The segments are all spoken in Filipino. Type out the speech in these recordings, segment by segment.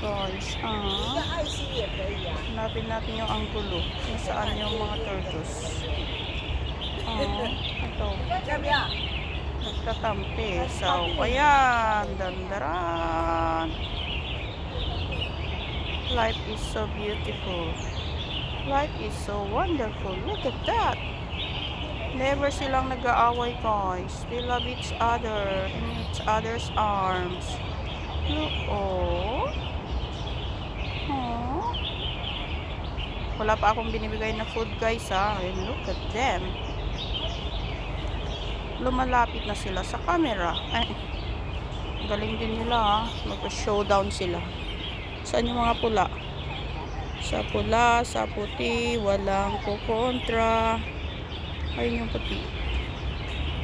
guys. Hanapin natin yung anggulo. Kung saan yung mga turtles. Ito. Nagtatampi. So, ayan. Dandaran. Life is so beautiful. Life is so wonderful. Look at that. Never silang nag-aaway, guys. They love each other in each other's arms. Look, oh. Oh. Wala pa akong binibigay na food, guys, ha. And look at them. Lumalapit na sila sa camera. Ay, galing din nila, ha. Mag-showdown sila. Saan yung mga pula? Sa pula, sa puti, walang kukontra. Ayun yung puti.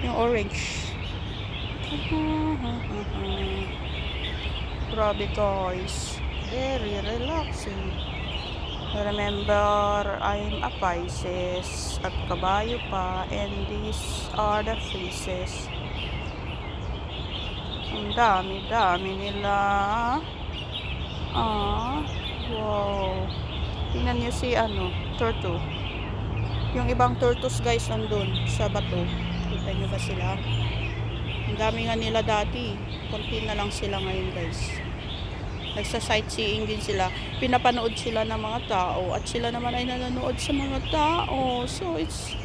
Yung orange. Grabe, guys. Very relaxing. Remember, I'm a Pisces at kabayo pa, and these are the faces. Ang dami-dami nila. Wow. Tingnan niyo si turtle. Yung ibang turtles, guys, nandun sa bato. Kita niyo ba sila? Ang dami nga nila dati. Konti na lang sila ngayon, guys. Nagsa-sightseeing din sila. Pinapanood sila ng mga tao. At sila naman ay nanonood sa mga tao. So, it's,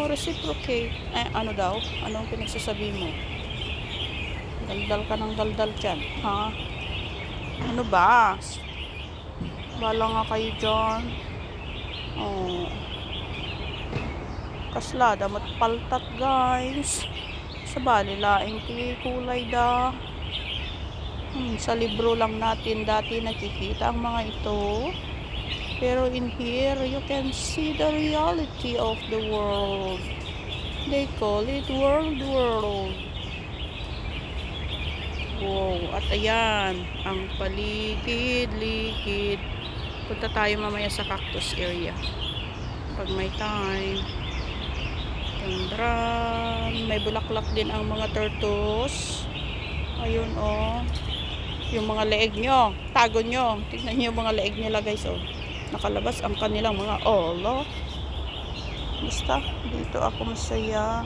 reciprocate. Ano daw? Anong pinagsasabi mo? Daldal ka ng daldal dyan. Ha? Ano ba? Bala nga kayo dyan. Kasla, damat paltat, guys. Sa bali, laing kulay da. Sa libro lang natin dati nakikita ang mga ito. Pero in here, you can see the reality of the world. They call it world. Wow, at ayan, ang paligid-ligid. Punta tayo mamaya sa cactus area. Pag may time. Tandran. May bulaklak din ang mga turtles. Ayun, oh. Yung mga leeg nyo. Tago nyo. Tignan nyo yung mga leeg nila, guys, oh. Nakalabas ang kanilang mga olo. Basta, dito ako masaya.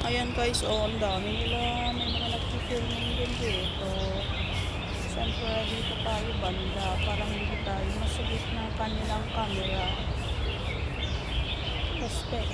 Ayan, guys, oh, ang dami nila. May mga nagpipilming din dito. Siyempre, dito tayo banda para hindi tayo masugit ng kanilang camera. Respect.